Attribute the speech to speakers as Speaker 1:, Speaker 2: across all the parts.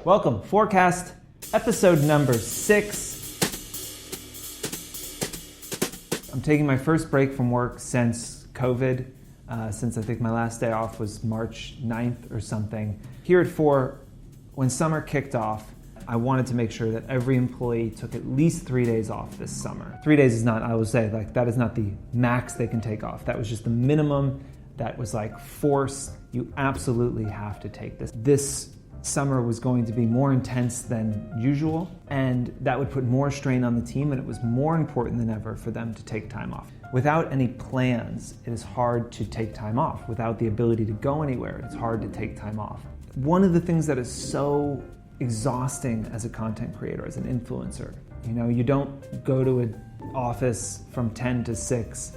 Speaker 1: Welcome, Forecast, episode number 6. I'm taking my first break from work since COVID, since I think my last day off was March 9th or something. Here at 4, when summer kicked off, I wanted to make sure that every employee took at least 3 days off this summer. 3 days is not, I will say, that is not the max they can take off. That was just the minimum that was forced. You absolutely have to take this. This summer was going to be more intense than usual, and that would put more strain on the team, and it was more important than ever for them to take time off. Without any plans, it is hard to take time off. Without the ability to go anywhere, it's hard to take time off. One of the things that is so exhausting as a content creator, as an influencer, you don't go to an office from 10 to 6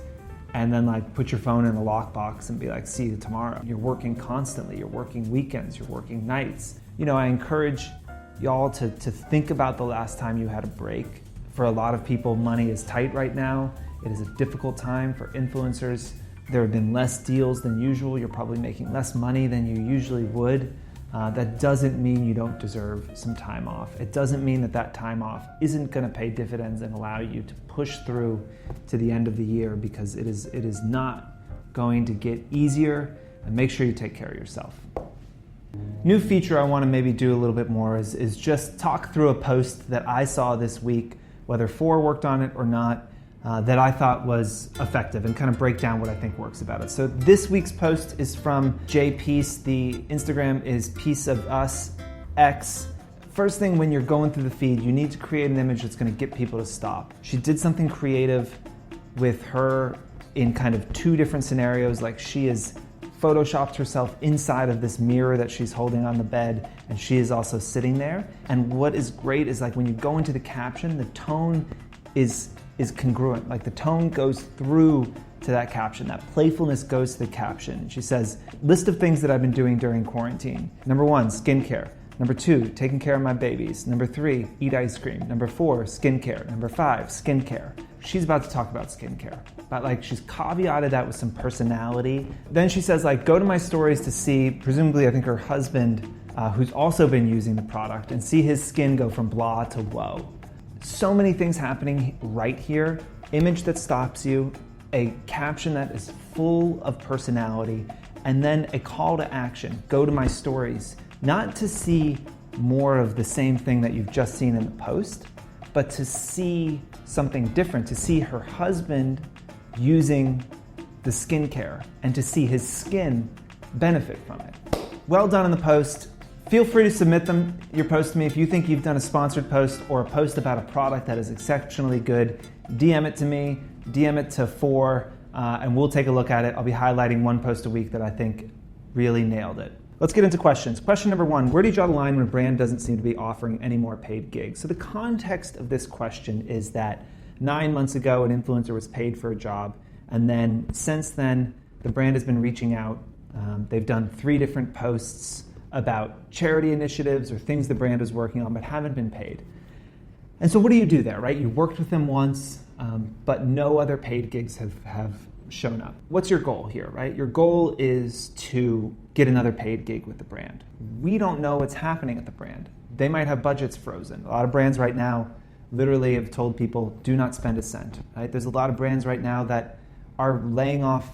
Speaker 1: and then put your phone in a lockbox and be see you tomorrow. You're working constantly, you're working weekends, you're working nights. I encourage y'all to think about the last time you had a break. For a lot of people, money is tight right now. It is a difficult time for influencers. There have been less deals than usual. You're probably making less money than you usually would. That doesn't mean you don't deserve some time off. It doesn't mean that time off isn't going to pay dividends and allow you to push through to the end of the year, because it is not going to get easier, and make sure you take care of yourself. New feature I want to maybe do a little bit more is just talk through a post that I saw this week, whether 4 worked on it or not, that I thought was effective, and kind of break down what I think works about it. So this week's post is from J Peace. The Instagram is Piece of Us X. First thing, when you're going through the feed, you need to create an image that's going to get people to stop. She did something creative with her in kind of 2 different scenarios. She is photoshopped herself inside of this mirror that she's holding on the bed, and she is also sitting there. And what is great is when you go into the caption, the tone is congruent. The tone goes through to that caption. That playfulness goes to the caption. She says, list of things that I've been doing during quarantine. Number 1, skincare. Number 2, taking care of my babies. Number 3, eat ice cream. Number 4, skincare. Number 5, skincare. She's about to talk about skincare. But she's caveated that with some personality. Then she says, go to my stories to see, presumably I think her husband, who's also been using the product, and see his skin go from blah to whoa. So many things happening right here. Image that stops you, a caption that is full of personality, and then a call to action. Go to my stories. Not to see more of the same thing that you've just seen in the post, but to see something different, to see her husband using the skincare and to see his skin benefit from it. Well done on the post. Feel free to submit your post to me. If you think you've done a sponsored post or a post about a product that is exceptionally good, DM it to me, DM it to 4, and we'll take a look at it. I'll be highlighting 1 post a week that I think really nailed it. Let's get into questions. Question number 1, where do you draw the line when a brand doesn't seem to be offering any more paid gigs? So the context of this question is that 9 months ago, an influencer was paid for a job, and then since then, the brand has been reaching out. They've done 3 different posts about charity initiatives or things the brand is working on but haven't been paid. And so what do you do there, right? You worked with them once, but no other paid gigs have shown up. What's your goal here, right? Your goal is to get another paid gig with the brand. We don't know what's happening at the brand. They might have budgets frozen. A lot of brands right now literally have told people, do not spend a cent, right? There's a lot of brands right now that are laying off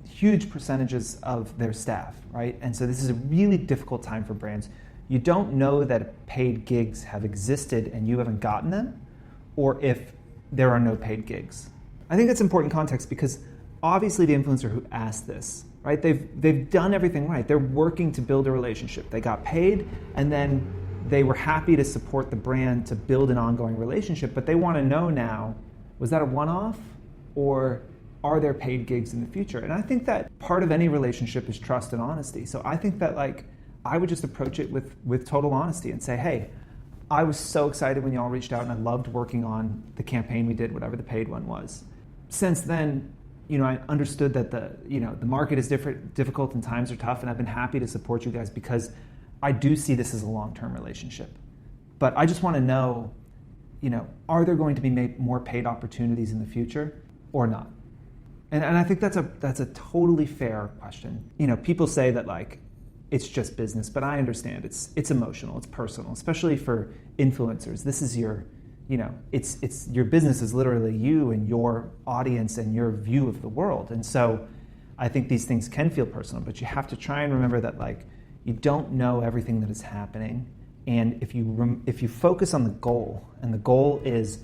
Speaker 1: huge percentages of their staff, right? And so this is a really difficult time for brands. You don't know that paid gigs have existed and you haven't gotten them, or if there are no paid gigs. I think that's important context, because obviously the influencer who asked this, right? They've done everything right. They're working to build a relationship. They got paid, and then they were happy to support the brand to build an ongoing relationship, but they want to know now, was that a one-off, or are there paid gigs in the future? And I think that part of any relationship is trust and honesty. So I think that I would just approach it with total honesty and say, hey, I was so excited when y'all reached out and I loved working on the campaign we did, whatever the paid one was. Since then, I understood that the market is difficult and times are tough, and I've been happy to support you guys because I do see this as a long-term relationship. But I just want to know, are there going to be more paid opportunities in the future or not? And I think that's a totally fair question. People say that it's just business, but I understand it's emotional, it's personal, especially for influencers. This is your, it's your business is literally you and your audience and your view of the world. And so I think these things can feel personal, but you have to try and remember that you don't know everything that is happening. And if you focus on the goal, and the goal is,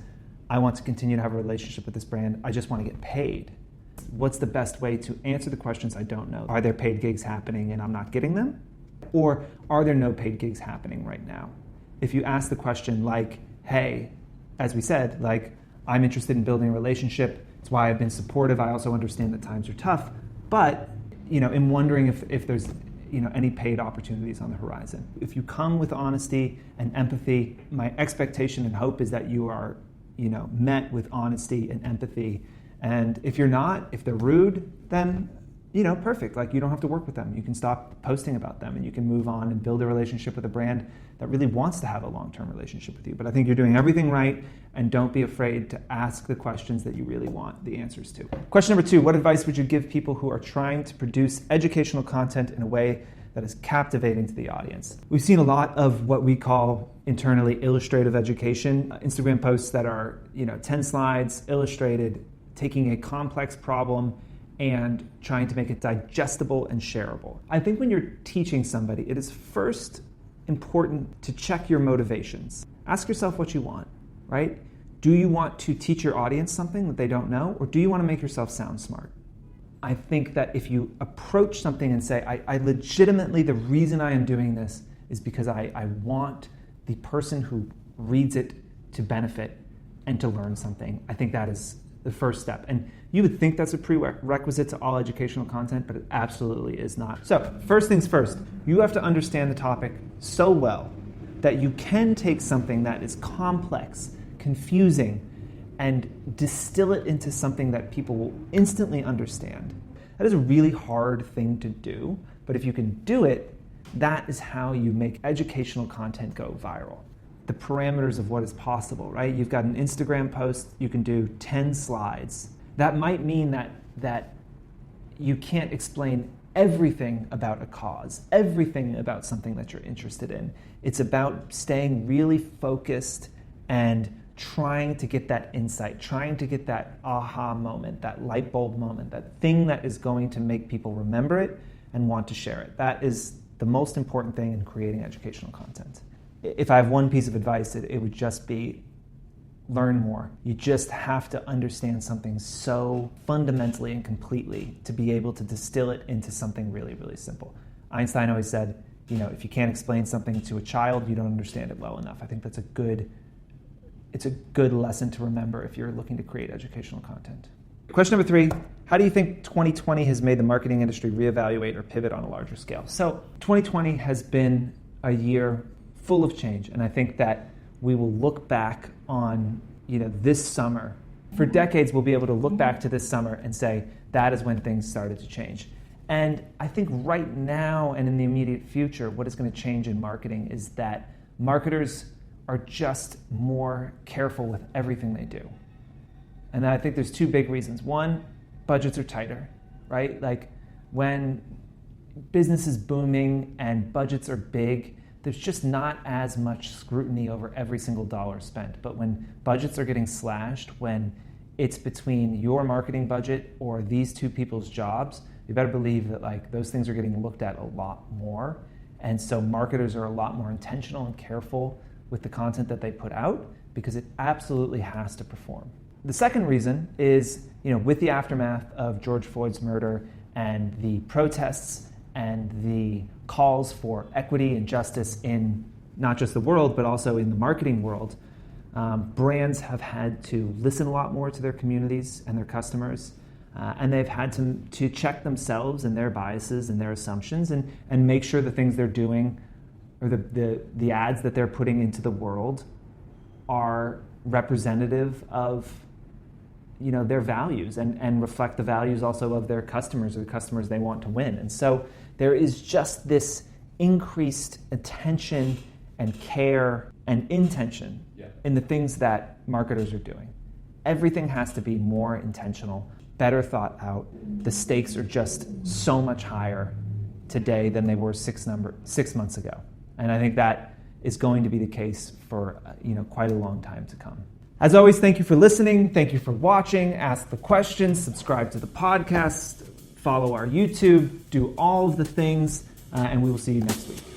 Speaker 1: I want to continue to have a relationship with this brand, I just want to get paid. What's the best way to answer the questions I don't know? Are there paid gigs happening and I'm not getting them? Or are there no paid gigs happening right now? If you ask the question hey, as we said, I'm interested in building a relationship, it's why I've been supportive, I also understand that times are tough, but in wondering if there's any paid opportunities on the horizon. If you come with honesty and empathy, my expectation and hope is that you are met with honesty and empathy. And if you're not, if they're rude, then, perfect. You don't have to work with them. You can stop posting about them and you can move on and build a relationship with a brand that really wants to have a long-term relationship with you. But I think you're doing everything right, and don't be afraid to ask the questions that you really want the answers to. Question number 2, what advice would you give people who are trying to produce educational content in a way that is captivating to the audience? We've seen a lot of what we call internally illustrative education, Instagram posts that are 10 slides, illustrated, taking a complex problem and trying to make it digestible and shareable. I think when you're teaching somebody, it is first important to check your motivations. Ask yourself what you want, right? Do you want to teach your audience something that they don't know, or do you want to make yourself sound smart? I think that if you approach something and say, I legitimately, the reason I am doing this is because I want the person who reads it to benefit and to learn something, I think that is the first step. And you would think that's a prerequisite to all educational content, but it absolutely is not. So first things first, you have to understand the topic so well that you can take something that is complex, confusing, and distill it into something that people will instantly understand. That is a really hard thing to do, but if you can do it, that is how you make educational content go viral. The parameters of what is possible, right? You've got an Instagram post, you can do 10 slides. That might mean that you can't explain everything about a cause, everything about something that you're interested in. It's about staying really focused and trying to get that insight, trying to get that aha moment, that light bulb moment, that thing that is going to make people remember it and want to share it. That is the most important thing in creating educational content. If I have one piece of advice, it would just be learn more. You just have to understand something so fundamentally and completely to be able to distill it into something really, really simple. Einstein always said, if you can't explain something to a child, you don't understand it well enough. I think it's a good lesson to remember if you're looking to create educational content. Question number 3, how do you think 2020 has made the marketing industry reevaluate or pivot on a larger scale? So 2020 has been a year full of change, and I think that we will look back on this summer. For decades, we'll be able to look back to this summer and say, that is when things started to change. And I think right now and in the immediate future, what is going to change in marketing is that marketers are just more careful with everything they do. And I think there's 2 big reasons. One, budgets are tighter, right? When business is booming and budgets are big, there's just not as much scrutiny over every single dollar spent. But when budgets are getting slashed, when it's between your marketing budget or these 2 people's jobs, you better believe that those things are getting looked at a lot more. And so marketers are a lot more intentional and careful with the content that they put out because it absolutely has to perform. The second reason is, with the aftermath of George Floyd's murder and the protests and the calls for equity and justice in not just the world, but also in the marketing world, brands have had to listen a lot more to their communities and their customers, and they've had to check themselves and their biases and their assumptions and make sure the things they're doing or the ads that they're putting into the world are representative of their values and reflect the values also of their customers or the customers they want to win. And so there is just this increased attention and care and intention in the things that marketers are doing. Everything has to be more intentional, better thought out. The stakes are just so much higher. today than they were 6 months ago. And I think that is going to be the case for quite a long time to come. As always, thank you for listening. Thank you for watching. Ask the questions, subscribe to the podcast, follow our YouTube, do all of the things, and we will see you next week.